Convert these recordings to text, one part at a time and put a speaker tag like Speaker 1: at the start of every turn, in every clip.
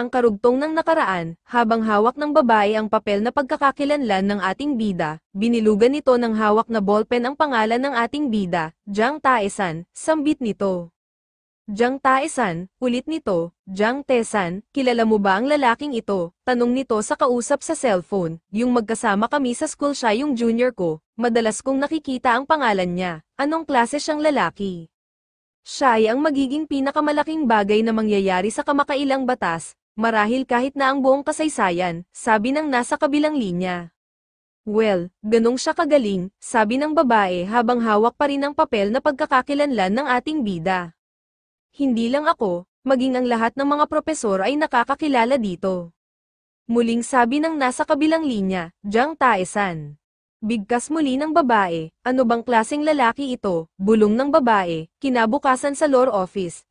Speaker 1: Ang karugtong ng nakaraan, habang hawak ng babae ang papel na pagkakakilanlan ng ating bida, binilugan nito ng hawak na ballpen ang pangalan ng ating bida, Jiang Taesan, sambit nito. Jiang Taesan, ulit nito, Jiang Taesan, kilala mo ba ang lalaking ito? Tanong nito sa kausap sa cellphone, yung magkasama kami sa school siya yung junior ko, madalas kong nakikita ang pangalan niya, anong klase siyang lalaki? Siya ay ang magiging pinakamalaking bagay na mangyayari sa kamakailang batas, marahil kahit na ang buong kasaysayan, sabi ng nasa kabilang linya. Well, ganong siya kagaling, sabi ng babae habang hawak pa rin ang papel na pagkakakilanlan ng ating bida. Hindi lang ako, maging ang lahat ng mga propesor ay nakakakilala dito. Muling sabi ng nasa kabilang linya, Jiang Taesan. Bigkas muli ng babae, ano bang klaseng lalaki ito, bulong ng babae, kinabukasan sa law office,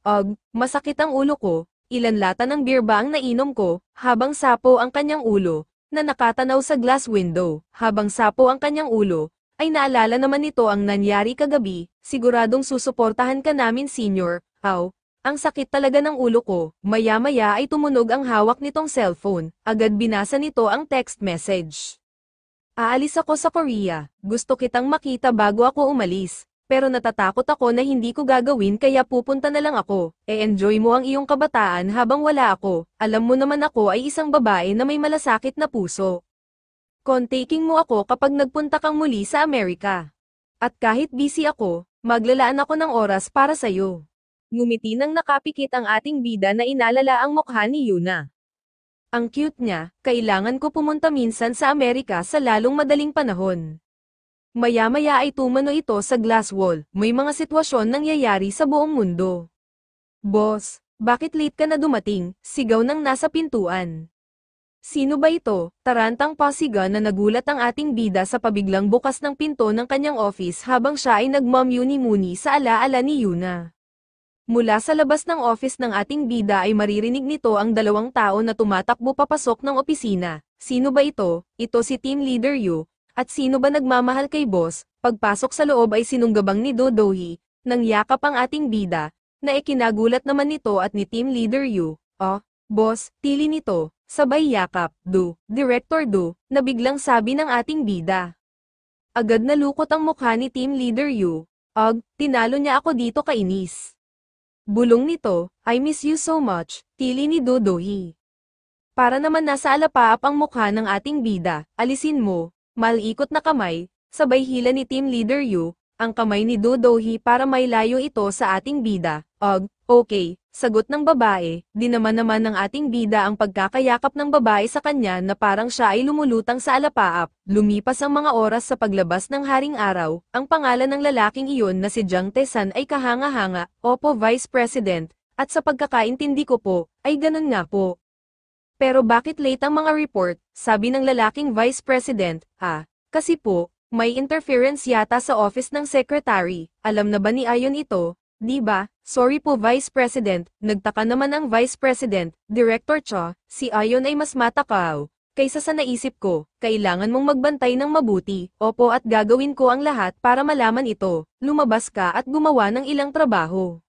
Speaker 1: masakit ang ulo ko, ilan lata ng beer ba ang nainom ko, habang sapo ang kanyang ulo, na nakatanaw sa glass window, habang sapo ang kanyang ulo, ay naalala naman nito ang nangyari kagabi, siguradong susuportahan ka namin senior, ang sakit talaga ng ulo ko, maya-maya ay tumunog ang hawak nitong cellphone, agad binasa nito ang text message. Aalis ako sa Korea, gusto kitang makita bago ako umalis, pero natatakot ako na hindi ko gagawin kaya pupunta na lang ako, enjoy mo ang iyong kabataan habang wala ako, alam mo naman ako ay isang babae na may malasakit na puso. Kontaking mo ako kapag nagpunta kang muli sa Amerika. At kahit busy ako, maglalaan ako ng oras para sa'yo. Ngumiti nang nakapikit ang ating bida na inalala ang mukha ni Yuna. Ang cute niya, kailangan ko pumunta minsan sa Amerika sa lalong madaling panahon. Maya-maya ay tumano ito sa glass wall, may mga sitwasyon nangyayari sa buong mundo. Boss, bakit late ka na dumating? Sigaw ng nasa pintuan. Sino ba ito? Tarantang pasiga na nagulat ang ating bida sa pabiglang bukas ng pinto ng kanyang office habang siya ay nagmamuni-muni sa alaala ni Yuna. Mula sa labas ng office ng ating bida ay maririnig nito ang dalawang tao na tumatakbo papasok ng opisina. Sino ba ito? Ito si Team Leader Yu. At sino ba nagmamahal kay boss? Pagpasok sa loob ay sinunggabang ni Do-Do-hee, nang yakap ang ating bida, na ikinagulat naman nito at ni Team Leader Yu. Boss, tili nito, sabay yakap, Director Do, na biglang sabi ng ating bida. Agad nalukot ang mukha ni Team Leader Yu. Tinalo niya ako dito kainis. Bulong nito, I miss you so much, tili ni Do-Do-hee. Para naman nasa alapaap ang mukha ng ating bida, alisin mo, malikot na kamay, sabay hila ni Team Leader Yu, ang kamay ni Do-Do-hee para mailayo ito sa ating bida. Okay, sagot ng babae, di naman ng ating bida ang pagkakayakap ng babae sa kanya na parang siya ay lumulutang sa alapaap. Lumipas ang mga oras sa paglabas ng haring araw, ang pangalan ng lalaking iyon na si Jiang Taesan ay kahanga-hanga, opo Vice President, at sa pagkakaintindi ko po, ay ganun nga po. Pero bakit late ang mga report, sabi ng lalaking Vice President, kasi po, may interference yata sa office ng secretary, alam na ba ni Ayon ito? Di ba? Sorry po Vice President, nagtaka naman ang Vice President, Director Cha, si Ayon ay mas matakaw. Kaysa sa naisip ko, kailangan mong magbantay ng mabuti, opo at gagawin ko ang lahat para malaman ito, lumabas ka at gumawa ng ilang trabaho.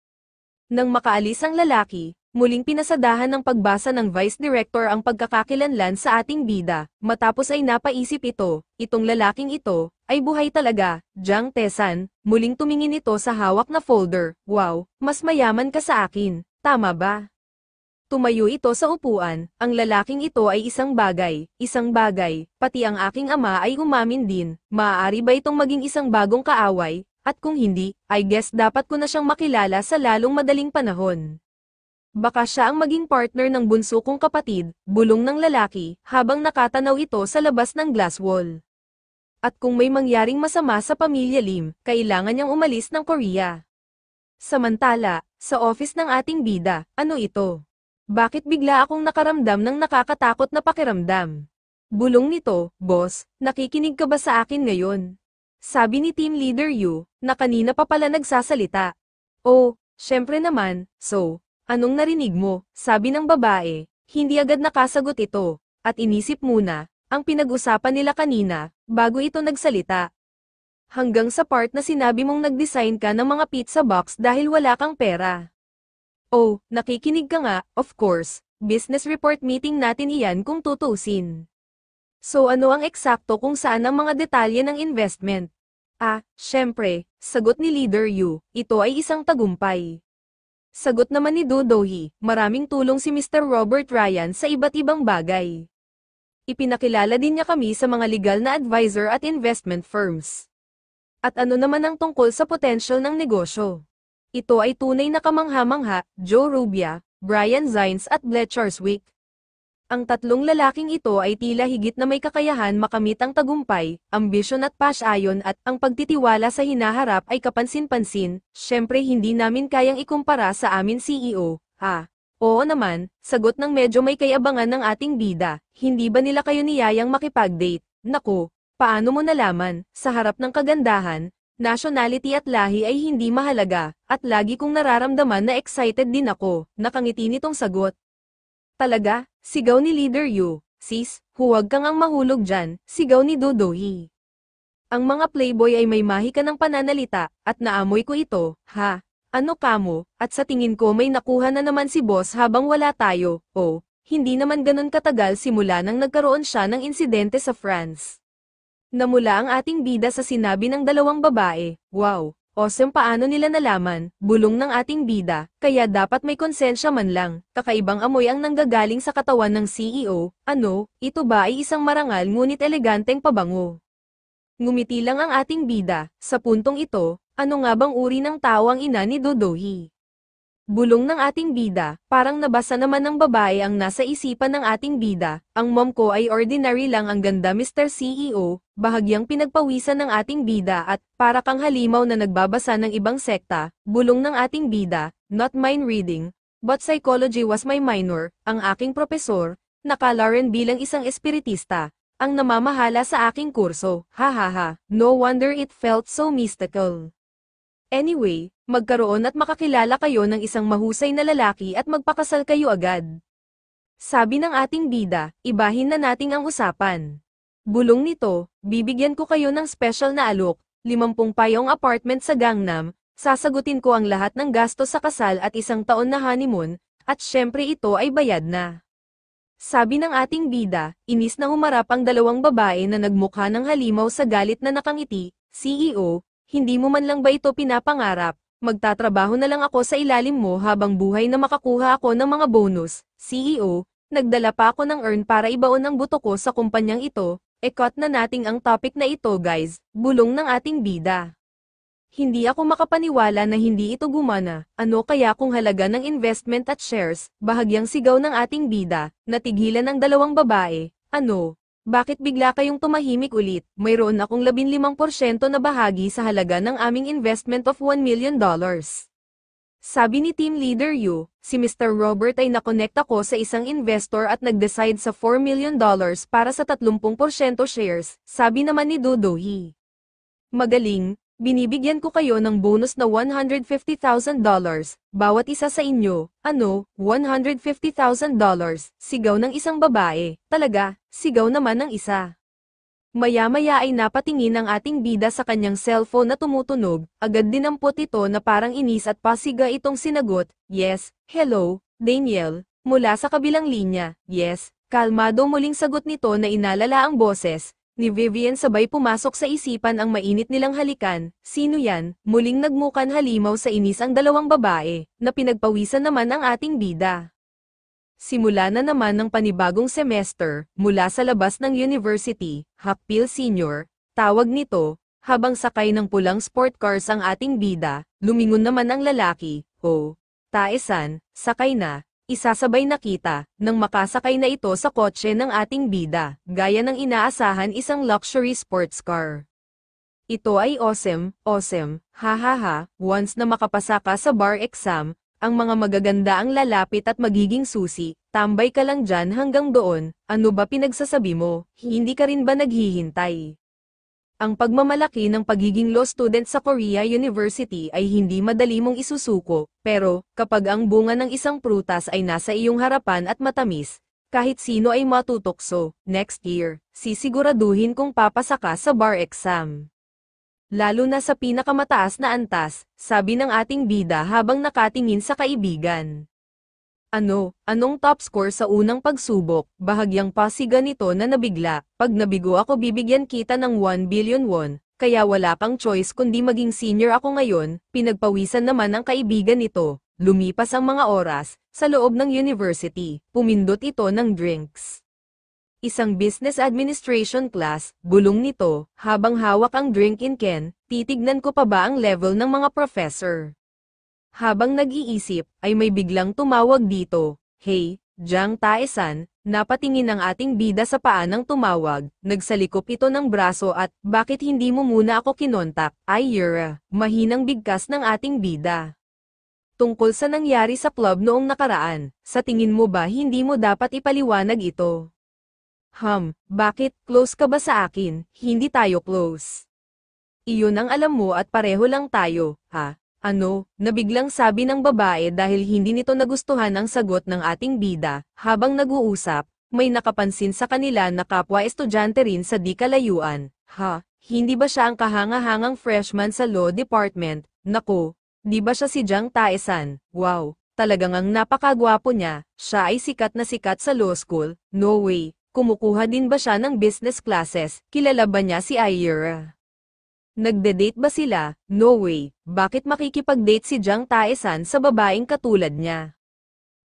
Speaker 1: Nang makaalis ang lalaki, muling pinasadahan ng pagbasa ng Vice Director ang pagkakakilanlan sa ating bida, matapos ay napaisip ito, itong lalaking ito, ay buhay talaga, Jiang Taesan, muling tumingin ito sa hawak na folder, wow, mas mayaman ka sa akin, tama ba? Tumayo ito sa upuan, ang lalaking ito ay isang bagay, pati ang aking ama ay umamin din, maaari ba itong maging isang bagong kaaway, at kung hindi, I guess dapat ko na siyang makilala sa lalong madaling panahon. Baka siya ang maging partner ng bunso kong kapatid, bulong ng lalaki, habang nakatanaw ito sa labas ng glass wall. At kung may mangyaring masama sa pamilya Lim, kailangan niyang umalis ng Korea. Samantala, sa office ng ating bida, ano ito? Bakit bigla akong nakaramdam ng nakakatakot na pakiramdam? Bulong nito, boss, nakikinig ka ba sa akin ngayon? Sabi ni Team Leader Yu, na kanina pa pala nagsasalita. Oh, syempre naman, so, anong narinig mo? Sabi ng babae, hindi agad nakasagot ito, at inisip muna, ang pinag-usapan nila kanina, bago ito nagsalita. Hanggang sa part na sinabi mong nag-design ka ng mga pizza box dahil wala kang pera. Oh, nakikinig ka nga, of course, business report meeting natin iyan kung tutuusin. So ano ang eksakto kung saan ang mga detalye ng investment? Syempre, sagot ni Leader Yu, ito ay isang tagumpay. Sagot naman ni Dudohi, maraming tulong si Mr. Robert Ryan sa iba't ibang bagay. Ipinakilala din niya kami sa mga legal na advisor at investment firms. At ano naman ang tungkol sa potential ng negosyo? Ito ay tunay na kamangha-mangha, Joe Rubia, Brian Zines at Blecherswick. Ang tatlong lalaking ito ay tila higit na may kakayahan makamit ang tagumpay, ambisyon at passion at ang pagtitiwala sa hinaharap ay kapansin-pansin, syempre hindi namin kayang ikumpara sa amin CEO, Oo naman, sagot ng medyo may kayabangan ng ating bida, hindi ba nila kayo niyayang makipag-date? Naku, paano mo nalaman, sa harap ng kagandahan, nationality at lahi ay hindi mahalaga, at lagi kong nararamdaman na excited din ako, nakangiti nitong sagot. Talaga? Sigaw ni Leader Yu, sis, huwag kang ang mahulog dyan, sigaw ni Dudohi. Ang mga playboy ay may mahika ng pananalita, at naamoy ko ito, Ano kamo, at sa tingin ko may nakuha na naman si boss habang wala tayo, hindi naman ganun katagal simula nang nagkaroon siya ng insidente sa France. Namula ang ating bida sa sinabi ng dalawang babae, wow. Awesome, paano nila nalaman, bulong ng ating bida, kaya dapat may konsensya man lang, kakaibang amoy ang nanggagaling sa katawan ng CEO, ito ba ay isang marangal ngunit eleganteng pabango? Ngumiti lang ang ating bida, sa puntong ito, ano nga bang uri ng tao ang ina ni Dudohi? Bulong ng ating bida, parang nabasa naman ng babae ang nasa isipan ng ating bida, ang mom ko ay ordinary lang ang ganda Mr. CEO, bahagyang pinagpawisan ng ating bida at, para kang halimaw na nagbabasa ng ibang sekta, bulong ng ating bida, not mind reading, but psychology was my minor, ang aking propesor, nakalaran bilang isang espiritista, ang namamahala sa aking kurso, no wonder it felt so mystical. Anyway, magkaroon at makakilala kayo ng isang mahusay na lalaki at magpakasal kayo agad. Sabi ng ating bida, ibahin na nating ang usapan. Bulong nito, bibigyan ko kayo ng special na alok, 50 payong apartment sa Gangnam, sasagutin ko ang lahat ng gastos sa kasal at 1 taon na honeymoon, at syempre ito ay bayad na. Sabi ng ating bida, inis na humarap ang dalawang babae na nagmukha ng halimaw sa galit na nakangiti, CEO, hindi mo man lang ba ito pinapangarap? Magtatrabaho na lang ako sa ilalim mo habang buhay na makakuha ako ng mga bonus. CEO, nagdala pa ako ng earn para ibaon ang buto ko sa kumpanyang ito. Cut na nating ang topic na ito guys, bulong ng ating bida. Hindi ako makapaniwala na hindi ito gumana, ano kaya kung halaga ng investment at shares, bahagyang sigaw ng ating bida, natigilan ng dalawang babae, bakit bigla kayong tumahimik ulit? Mayroon akong 15% na bahagi sa halaga ng aming investment of $1 million. Sabi ni Team Leader Yu, si Mr. Robert ay nakonect ako sa isang investor at nag-decide sa $4 million para sa 30% shares, sabi naman ni Dudohi. Magaling, binibigyan ko kayo ng bonus na $150,000, bawat isa sa inyo, $150,000, sigaw ng isang babae, talaga, sigaw naman ng isa. Maya-maya ay napatingin ang ating bida sa kanyang cellphone na tumutunog, agad dinampot ito na parang inis at pasiga itong sinagot, yes, hello, Daniel, mula sa kabilang linya, yes, kalmado muling sagot nito na inalala ang boses, ni Vivian sabay pumasok sa isipan ang mainit nilang halikan, sino yan, muling nagmukan halimaw sa inis ang dalawang babae, na pinagpawisan naman ang ating bida. Simula na naman ng panibagong semester, mula sa labas ng university, Hakpil Senior, tawag nito, habang sakay ng pulang sport cars ang ating bida, lumingon naman ang lalaki, Taesan, sakay na, isasabay na kita, nang makasakay na ito sa kotse ng ating bida, gaya ng inaasahan isang luxury sports car. Ito ay awesome, once na makapasa ka sa bar exam, ang mga magaganda ang lalapit at magiging susi, tambay ka lang dyan hanggang doon, ano ba pinagsasabi mo, hindi ka rin ba naghihintay? Ang pagmamalaki ng pagiging law student sa Korea University ay hindi madali mong isusuko, pero, kapag ang bunga ng isang prutas ay nasa iyong harapan at matamis, kahit sino ay matutokso, next year, sisiguraduhin kung papasa ka sa bar exam. Lalo na sa pinakamataas na antas, sabi ng ating bida habang nakatingin sa kaibigan. Anong top score sa unang pagsubok? Bahagyang pasiga nito na nabigla. Pag nabigo ako bibigyan kita ng 1 billion won, kaya wala kang choice kundi maging senior ako ngayon. Pinagpawisan naman ang kaibigan nito. Lumipas ang mga oras, sa loob ng university, pumindot ito ng drinks. Isang business administration class, bulong nito, habang hawak ang drink in can, titignan ko pa ba ang level ng mga professor. Habang nag-iisip, ay may biglang tumawag dito, "Hey, Jang Tae-san," napatingin ang ating bida sa paa ng tumawag, nagsalikop ito ng braso at, "Bakit hindi mo muna ako kinontak?" "Ay Yura," mahinang bigkas ng ating bida. "Tungkol sa nangyari sa club noong nakaraan, sa tingin mo ba hindi mo dapat ipaliwanag ito?" Bakit, close ka ba sa akin? Hindi tayo close. Iyon ang alam mo at pareho lang tayo, ha? Nabiglang sabi ng babae dahil hindi nito nagustuhan ang sagot ng ating bida. Habang nag-uusap, may nakapansin sa kanila na kapwa estudyante rin sa di kalayuan. Hindi ba siya ang kahanga-hangang freshman sa law department? Naku, di ba siya si Jang Tae-san? Wow, talagang ang napakagwapo niya. Siya ay sikat na sikat sa law school. No way, kumukuha din ba siya ng business classes? Kilala ba niya si Ayura? Nagde-date ba sila? No way. Bakit makikipag-date si Jang Tae-san sa babaeng katulad niya?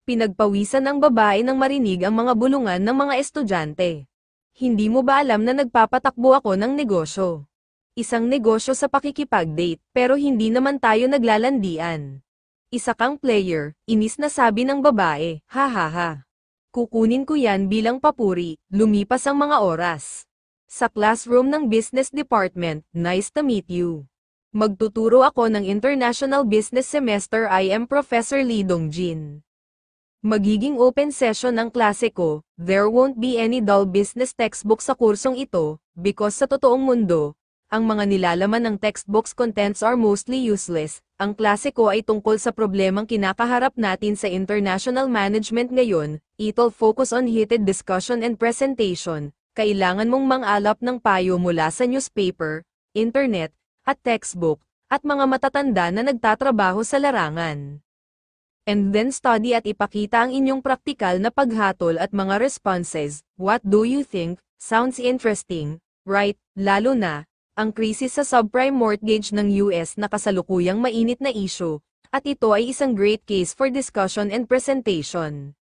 Speaker 1: Pinagpawisan ng babae nang marinig ang mga bulungan ng mga estudyante. Hindi mo ba alam na nagpapatakbo ako ng negosyo? Isang negosyo sa pakikipag-date, pero hindi naman tayo naglalandian. Isa kang player, inis na sabi ng babae, ha. Kukunin ko yan bilang papuri. Lumipas ang mga oras. Sa classroom ng business department, nice to meet you. Magtuturo ako ng International Business Semester. I am Professor Lee Dongjin. Magiging open session ang klase ko. There won't be any dull business textbook sa kursong ito, because sa totoong mundo, ang mga nilalaman ng textbook's contents are mostly useless. Ang klase ko ay tungkol sa problemang kinakaharap natin sa international management ngayon. It'll focus on heated discussion and presentation. Kailangan mong mangalap ng payo mula sa newspaper, internet, at textbook, at mga matatanda na nagtatrabaho sa larangan. And then study at ipakita ang inyong praktikal na paghatol at mga responses. What do you think? Sounds interesting, right? Lalo na, ang krisis sa subprime mortgage ng US na kasalukuyang mainit na issue, at ito ay isang great case for discussion and presentation.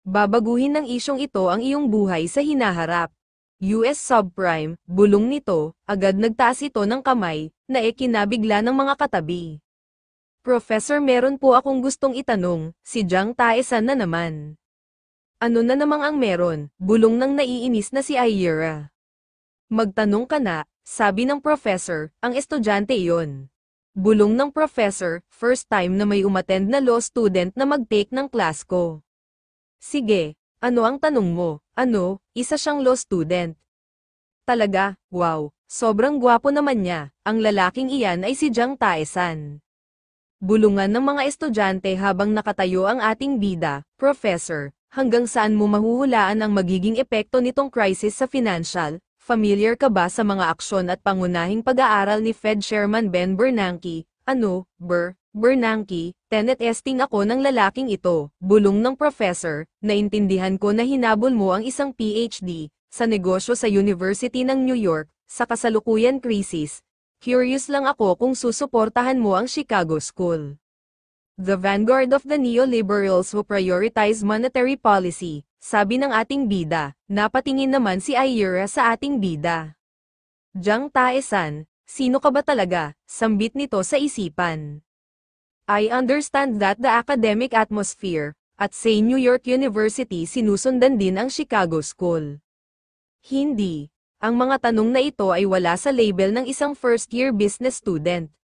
Speaker 1: Babaguhin ng isyong ito ang iyong buhay sa hinaharap. US subprime, bulong nito, agad nagtaas ito ng kamay, na kinabigla ng mga katabi. "Professor, meron po akong gustong itanong," si Jang Tae-san na naman. "Ano na namang ang meron?" bulong ng naiinis na si Ayura. "Magtanong ka na," sabi ng professor, "ang estudyante iyon." Bulong ng professor, "First time na may umattend na law student na mag-take ng class ko." "Sige, ano ang tanong mo?" Isa siyang law student." "Talaga? Wow, sobrang gwapo naman niya." Ang lalaking iyan ay si Jang Tae-san. Bulungan ng mga estudyante habang nakatayo ang ating bida. "Professor, hanggang saan mo mahuhulaan ang magiging epekto nitong crisis sa financial? Familiar ka ba sa mga aksyon at pangunahing pag-aaral ni Fed Chairman Ben Bernanke?" Bernanke, tenet-testing ako ng lalaking ito, bulong ng professor. "Naintindihan ko na hinabol mo ang isang PhD sa negosyo sa University ng New York, sa kasalukuyan krisis. Curious lang ako kung susuportahan mo ang Chicago School. The vanguard of the neoliberals who prioritize monetary policy," sabi ng ating bida. Napatingin naman si Ayura sa ating bida. "Jang Tae-san, sino ka ba talaga?" sambit nito sa isipan. "I understand that the academic atmosphere at say New York University sinusundan din ang Chicago School." "Hindi. Ang mga tanong na ito ay wala sa label ng isang first-year business student."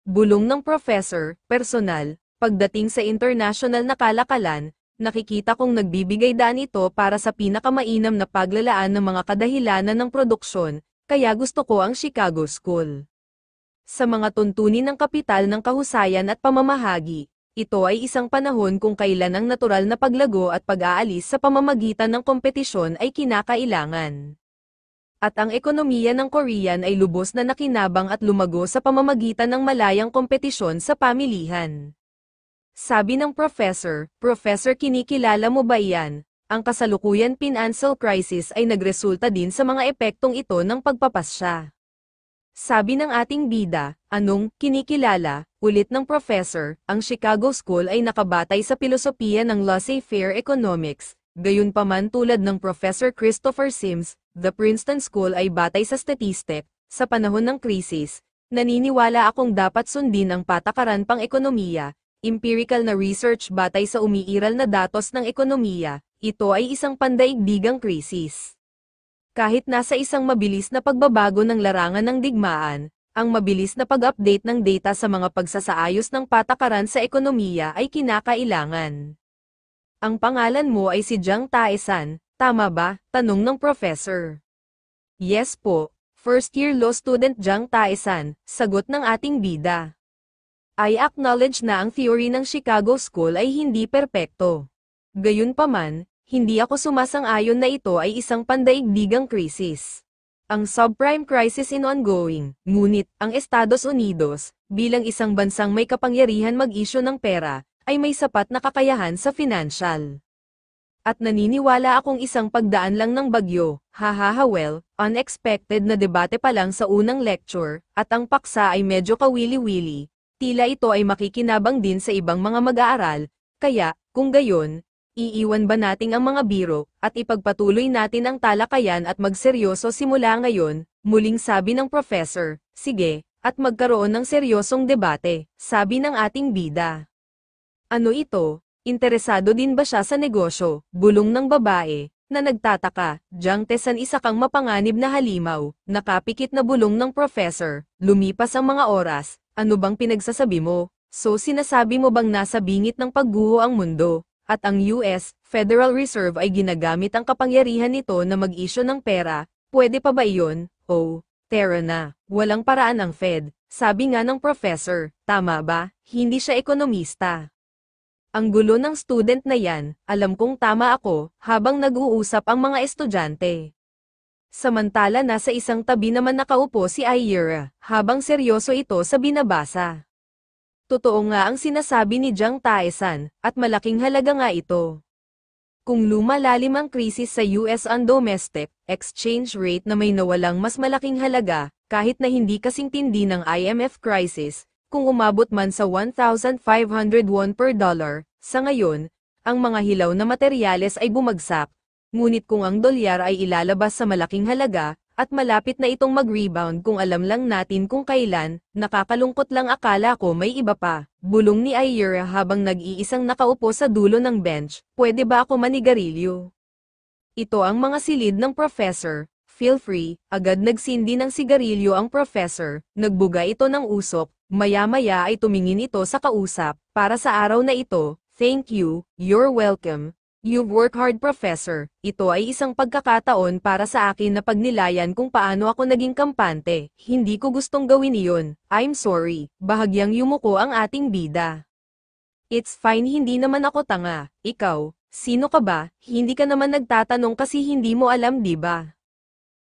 Speaker 1: Bulong ng professor, personal, pagdating sa international na kalakalan, nakikita kong nagbibigay daan ito para sa pinakamainam na paglalaan ng mga kadahilanan ng produksyon, kaya gusto ko ang Chicago School. Sa mga tuntunin ng kapital ng kahusayan at pamamahagi, ito ay isang panahon kung kailan ang natural na paglago at pag-aalis sa pamamagitan ng kompetisyon ay kinakailangan. At ang ekonomiya ng Korean ay lubos na nakinabang at lumago sa pamamagitan ng malayang kompetisyon sa pamilihan. Sabi ng professor, Professor, kinikilala mo ba iyan? Ang kasalukuyan financial crisis ay nagresulta din sa mga epektong ito ng pagpapasya. Sabi ng ating bida, anong kinikilala? Ulit ng professor, ang Chicago School ay nakabatay sa pilosopiya ng laissez-faire economics. Gayunpaman, tulad ng Professor Christopher Sims, the Princeton School ay batay sa statistik. Sa panahon ng krisis, naniniwala akong dapat sundin ang patakaran pang-ekonomiya, empirical na research batay sa umiiral na datos ng ekonomiya. Ito ay isang pandaigdigang krisis. Kahit nasa isang mabilis na pagbabago ng larangan ng digmaan, ang mabilis na pag-update ng data sa mga pagsasaayos ng patakaran sa ekonomiya ay kinakailangan. Ang pangalan mo ay si Jiang Tae-san, tama ba? Tanong ng professor. Yes po, first-year law student Jiang Tae-san, sagot ng ating bida. I acknowledge na ang theory ng Chicago School ay hindi perpekto. Gayunpaman, hindi ako sumasang-ayon na ito ay isang pandaigdigang krisis. Ang subprime crisis in ongoing, ngunit, ang Estados Unidos, bilang isang bansang may kapangyarihan mag-isyu ng pera, ay may sapat na kakayahan sa financial. At naniniwala akong isang pagdaan lang ng bagyo, well, unexpected na debate pa lang sa unang lecture, at ang paksa ay medyo kawili-wili, tila ito ay makikinabang din sa ibang mga mag-aaral, kaya, kung gayon, iiwan ba nating ang mga biro, at ipagpatuloy natin ang talakayan at magseryoso simula ngayon, muling sabi ng professor, sige, at magkaroon ng seryosong debate, sabi ng ating bida. Ano ito? Interesado din ba siya sa negosyo? Bulong ng babae, na nagtataka, Jiang Tae-san, isa kang mapanganib na halimaw, nakapikit na bulong ng professor, lumipas ang mga oras, ano bang pinagsasabi mo? So sinasabi mo bang nasa bingit ng pagguho ang mundo? At ang US Federal Reserve ay ginagamit ang kapangyarihan nito na mag-isyu ng pera, pwede pa ba iyon? Oh, tera na, walang paraan ang Fed, sabi nga ng professor, tama ba? Hindi siya ekonomista. Ang gulo ng student na yan, alam kong tama ako, habang nag-uusap ang mga estudyante. Samantala nasa isang tabi naman nakaupo si Aira, habang seryoso ito sa binabasa. Totoo nga ang sinasabi ni Jiang Tae-san, at malaking halaga nga ito. Kung lumalalim ang krisis sa US on domestic exchange rate na may nawalang mas malaking halaga, kahit na hindi kasing tindi ng IMF crisis, kung umabot man sa 1,500 won per dollar, sa ngayon, ang mga hilaw na materyales ay bumagsak. Ngunit kung ang dolyar ay ilalabas sa malaking halaga, at malapit na itong mag-rebound kung alam lang natin kung kailan, nakakalungkot lang, akala ko may iba pa. Bulong ni Aira habang nag-iisang nakaupo sa dulo ng bench, pwede ba ako manigarilyo? Ito ang mga silid ng professor, feel free, agad nagsindi ng sigarilyo ang professor, nagbuga ito ng usok, maya-maya ay tumingin ito sa kausap, para sa araw na ito, thank you, you're welcome. You've worked hard, professor. Ito ay isang pagkakataon para sa akin na pagnilayan kung paano ako naging kampante. Hindi ko gustong gawin iyon. I'm sorry. Bahagyang yumuko ang ating bida. It's fine, hindi naman ako tanga. Ikaw, sino ka ba? Hindi ka naman nagtatanong kasi hindi mo alam, di ba?